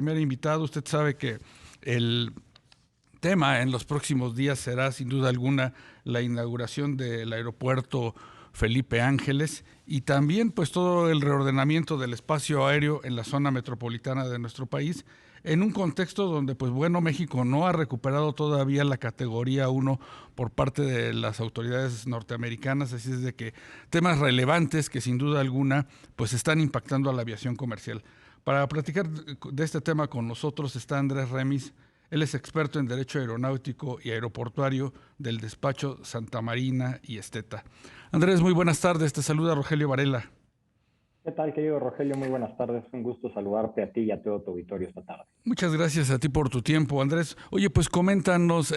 primer invitado. Usted sabe que el tema en los próximos días será sin duda alguna la inauguración del aeropuerto Felipe Ángeles y también pues todo el reordenamiento del espacio aéreo en la zona metropolitana de nuestro país, en un contexto donde pues bueno, México no ha recuperado todavía la categoría 1 por parte de las autoridades norteamericanas, así es de que temas relevantes que sin duda alguna pues están impactando a la aviación comercial. Para platicar de este tema con nosotros está Andrés Remis. Él es experto en Derecho Aeronáutico y Aeroportuario del despacho Santa Marina y Esteta. Andrés, muy buenas tardes. Te saluda Rogelio Varela. ¿Qué tal, querido Rogelio? Muy buenas tardes. Un gusto saludarte a ti y a todo tu auditorio esta tarde. Muchas gracias a ti por tu tiempo, Andrés. Oye, pues coméntanos,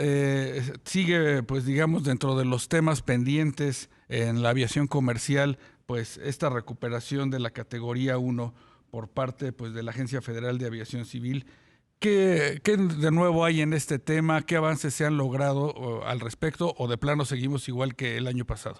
sigue, pues digamos, dentro de los temas pendientes en la aviación comercial, pues esta recuperación de la categoría 1 por parte pues, de la Agencia Federal de Aviación Civil. ¿Qué de nuevo hay en este tema? ¿Qué avances se han logrado al respecto o de plano seguimos igual que el año pasado?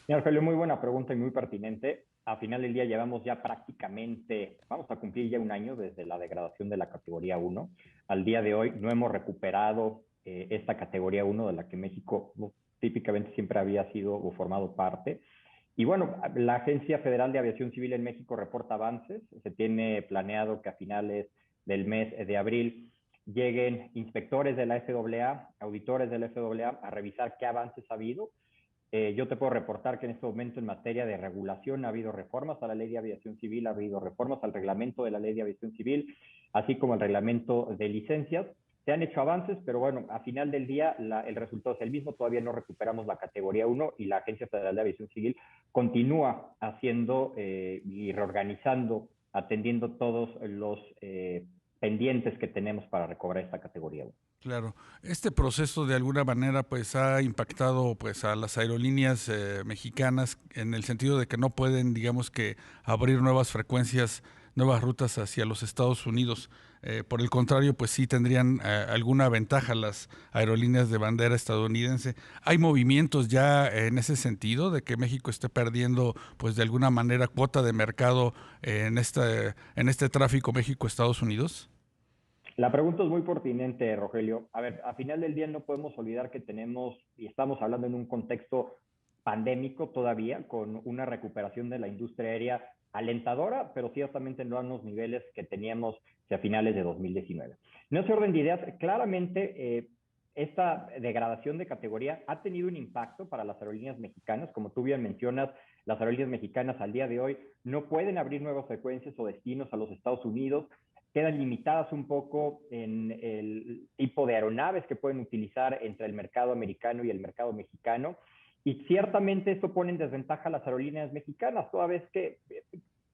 Señor Rogelio, muy buena pregunta y muy pertinente. A final del día llevamos ya prácticamente, vamos a cumplir ya un año desde la degradación de la categoría 1. Al día de hoy no hemos recuperado esta categoría 1 de la que México típicamente siempre había sido o formado parte. Y bueno, la Agencia Federal de Aviación Civil en México reporta avances. Se tiene planeado que a finales del mes de abril lleguen inspectores de la FAA, auditores de la FAA, a revisar qué avances ha habido. Yo te puedo reportar que en este momento en materia de regulación ha habido reformas a la Ley de Aviación Civil, ha habido reformas al reglamento de la Ley de Aviación Civil, así como el reglamento de licencias. Se han hecho avances, pero bueno, a final del día el resultado es el mismo. Todavía no recuperamos la categoría 1 y la Agencia Federal de Aviación Civil continúa haciendo y reorganizando, atendiendo todos los pendientes que tenemos para recobrar esta categoría 1. Claro, este proceso de alguna manera pues ha impactado pues a las aerolíneas mexicanas en el sentido de que no pueden, digamos que abrir nuevas frecuencias, nuevas rutas hacia los Estados Unidos. Por el contrario, pues sí tendrían alguna ventaja las aerolíneas de bandera estadounidense. ¿Hay movimientos ya en ese sentido de que México esté perdiendo pues de alguna manera cuota de mercado en este tráfico México-Estados Unidos? La pregunta es muy pertinente, Rogelio. A ver, a final del día no podemos olvidar que tenemos, y estamos hablando en un contexto pandémico todavía, con una recuperación de la industria aérea alentadora, pero ciertamente no a los niveles que teníamos hacia finales de 2019. En ese orden de ideas, claramente esta degradación de categoría ha tenido un impacto para las aerolíneas mexicanas. Como tú bien mencionas, las aerolíneas mexicanas al día de hoy no pueden abrir nuevas frecuencias o destinos a los Estados Unidos, quedan limitadas un poco en el tipo de aeronaves que pueden utilizar entre el mercado americano y el mercado mexicano. Y ciertamente esto pone en desventaja a las aerolíneas mexicanas, toda vez que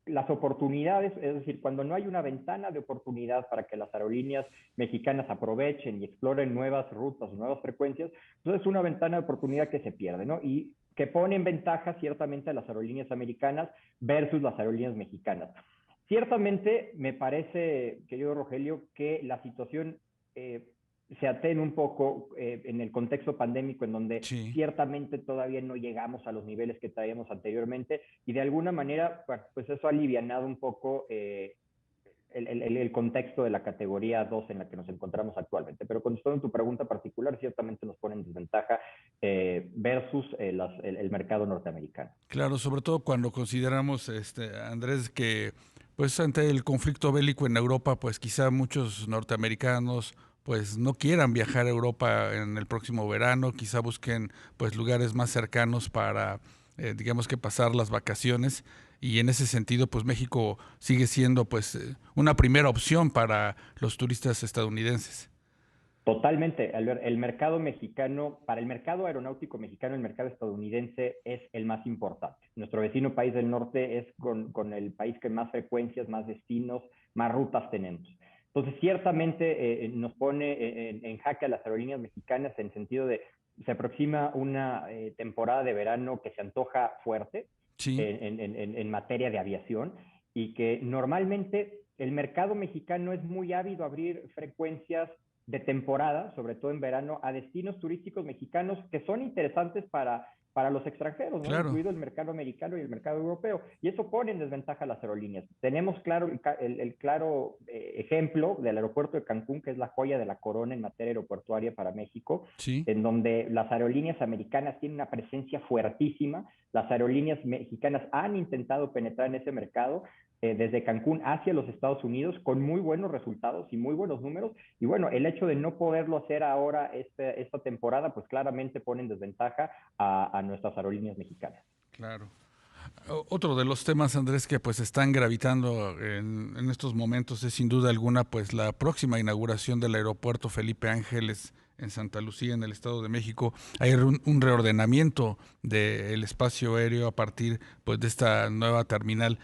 las oportunidades, es decir, cuando no hay una ventana de oportunidad para que las aerolíneas mexicanas aprovechen y exploren nuevas rutas, nuevas frecuencias, entonces es una ventana de oportunidad que se pierde, ¿no? Y que pone en ventaja ciertamente a las aerolíneas americanas versus las aerolíneas mexicanas. Ciertamente me parece, querido Rogelio, que la situación se atene un poco en el contexto pandémico en donde Sí. ciertamente todavía no llegamos a los niveles que traíamos anteriormente y de alguna manera, bueno, pues eso ha alivianado un poco el contexto de la categoría 2 en la que nos encontramos actualmente. Pero contestando tu pregunta particular, ciertamente nos pone en desventaja versus el mercado norteamericano. Claro, sobre todo cuando consideramos, Andrés, que pues ante el conflicto bélico en Europa, pues quizá muchos norteamericanos pues no quieran viajar a Europa en el próximo verano, quizá busquen pues lugares más cercanos para digamos que pasar las vacaciones y en ese sentido pues México sigue siendo pues una primera opción para los turistas estadounidenses. Totalmente, Albert. El mercado mexicano, para el mercado aeronáutico mexicano, el mercado estadounidense es el más importante. Nuestro vecino país del norte es con el país que más frecuencias, más destinos, más rutas tenemos. Entonces, ciertamente nos pone en jaque a las aerolíneas mexicanas en el sentido de se aproxima una temporada de verano que se antoja fuerte Sí. en materia de aviación y que normalmente el mercado mexicano es muy ávido a abrir frecuencias de temporada, sobre todo en verano, a destinos turísticos mexicanos que son interesantes para para los extranjeros, ¿no? Claro. Incluido el mercado americano y el mercado europeo. Y eso pone en desventaja a las aerolíneas. Tenemos claro el claro ejemplo del aeropuerto de Cancún, que es la joya de la corona en materia aeroportuaria para México, Sí. en donde las aerolíneas americanas tienen una presencia fuertísima. Las aerolíneas mexicanas han intentado penetrar en ese mercado desde Cancún hacia los Estados Unidos con muy buenos resultados y muy buenos números. Y bueno, el hecho de no poderlo hacer ahora esta temporada, pues claramente pone en desventaja a nuestras aerolíneas mexicanas. Claro. Otro de los temas, Andrés, que pues están gravitando en estos momentos es sin duda alguna pues la próxima inauguración del aeropuerto Felipe Ángeles en Santa Lucía, en el Estado de México. Hay un reordenamiento del espacio aéreo a partir pues de esta nueva terminal.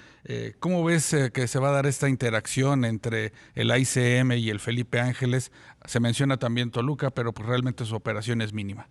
¿Cómo ves que se va a dar esta interacción entre el AICM y el Felipe Ángeles? Se menciona también Toluca, pero pues realmente su operación es mínima.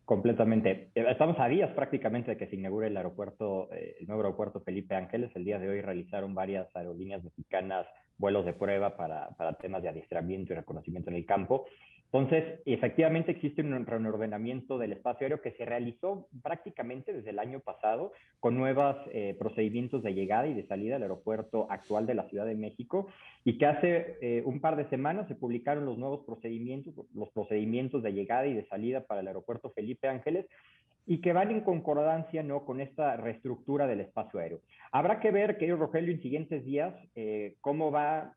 Completamente. Estamos a días prácticamente de que se inaugure el nuevo aeropuerto Felipe Ángeles. El día de hoy realizaron varias aerolíneas mexicanas vuelos de prueba para temas de adiestramiento y reconocimiento en el campo. Entonces, efectivamente existe un reordenamiento del espacio aéreo que se realizó prácticamente desde el año pasado con nuevos procedimientos de llegada y de salida del aeropuerto actual de la Ciudad de México y que hace un par de semanas se publicaron los nuevos procedimientos de llegada y de salida para el aeropuerto Felipe Ángeles y que van en concordancia, ¿no?, con esta reestructura del espacio aéreo. Habrá que ver, querido Rogelio, en siguientes días cómo va,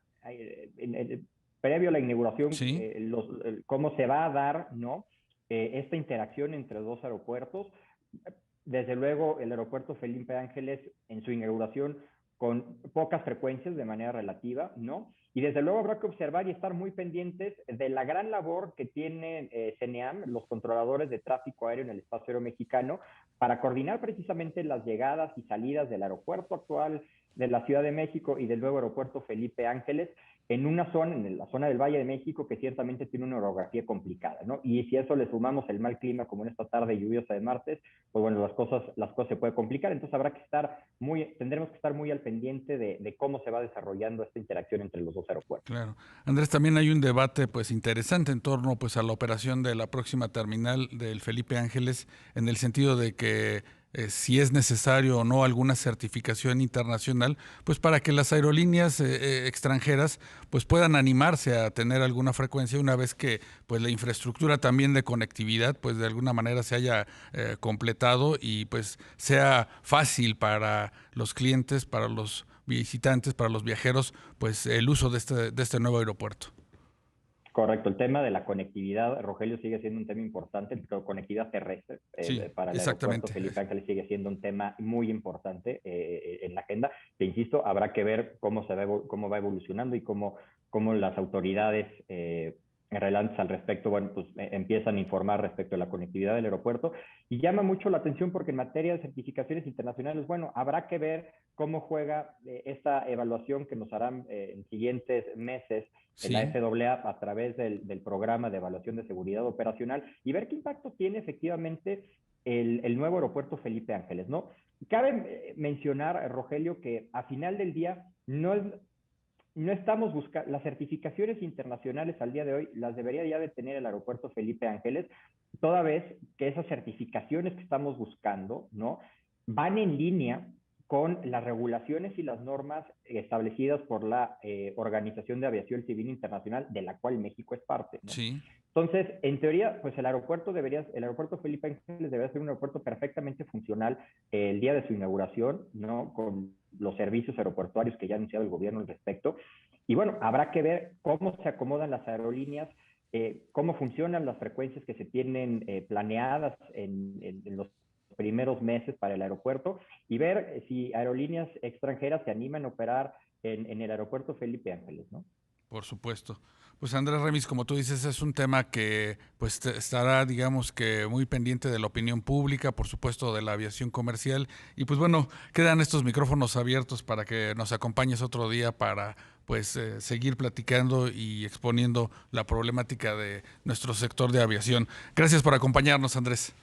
previo a la inauguración, Sí. cómo se va a dar, ¿no?, esta interacción entre dos aeropuertos. Desde luego, el aeropuerto Felipe Ángeles en su inauguración con pocas frecuencias de manera relativa, ¿no? Y desde luego habrá que observar y estar muy pendientes de la gran labor que tienen CNEAM, los controladores de tráfico aéreo en el espacio aéreo mexicano, para coordinar precisamente las llegadas y salidas del aeropuerto actual de la Ciudad de México y del nuevo aeropuerto Felipe Ángeles, en una zona, en la zona del Valle de México, que ciertamente tiene una orografía complicada, ¿no? Y si a eso le sumamos el mal clima, como en esta tarde lluviosa de martes, pues bueno, las cosas se pueden complicar. Entonces tendremos que estar muy al pendiente de cómo se va desarrollando esta interacción entre los dos aeropuertos. Claro. Andrés, también hay un debate pues interesante en torno pues a la operación de la próxima terminal del Felipe Ángeles, en el sentido de que si es necesario o no alguna certificación internacional, pues para que las aerolíneas extranjeras pues puedan animarse a tener alguna frecuencia una vez que pues la infraestructura también de conectividad pues de alguna manera se haya completado y pues sea fácil para los clientes, para los visitantes, para los viajeros, pues el uso de este nuevo aeropuerto. Correcto, el tema de la conectividad, Rogelio, sigue siendo un tema importante, la conectividad terrestre Sí, para el aeropuerto exactamente. Felipe Ángeles sigue siendo un tema muy importante en la agenda, que insisto, habrá que ver cómo va evolucionando y cómo las autoridades relantes al respecto, bueno, pues empiezan a informar respecto a la conectividad del aeropuerto y llama mucho la atención porque en materia de certificaciones internacionales, bueno, habrá que ver cómo juega esta evaluación que nos harán en siguientes meses en la Sí. FAA a través del programa de evaluación de seguridad operacional y ver qué impacto tiene efectivamente el nuevo aeropuerto Felipe Ángeles, ¿no? Cabe mencionar, Rogelio, que a final del día no estamos buscando, las certificaciones internacionales al día de hoy las debería ya de tener el aeropuerto Felipe Ángeles, toda vez que esas certificaciones que estamos buscando, ¿no?, van en línea con las regulaciones y las normas establecidas por la Organización de Aviación Civil Internacional, de la cual México es parte, ¿no? Sí. Entonces, en teoría, pues el aeropuerto Felipe Ángeles debería ser un aeropuerto perfectamente funcional el día de su inauguración, ¿no?, con los servicios aeroportuarios que ya ha anunciado el gobierno al respecto. Y bueno, habrá que ver cómo se acomodan las aerolíneas, cómo funcionan las frecuencias que se tienen planeadas en los primeros meses para el aeropuerto y ver si aerolíneas extranjeras se animan a operar en el aeropuerto Felipe Ángeles, ¿no? Por supuesto. Pues Andrés Remis, como tú dices, es un tema que pues estará, digamos que muy pendiente de la opinión pública, por supuesto de la aviación comercial. Y pues bueno, quedan estos micrófonos abiertos para que nos acompañes otro día para pues seguir platicando y exponiendo la problemática de nuestro sector de aviación. Gracias por acompañarnos, Andrés.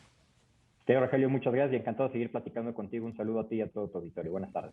Rogelio, muchas gracias y encantado de seguir platicando contigo. Un saludo a ti y a todo tu auditorio. Buenas tardes.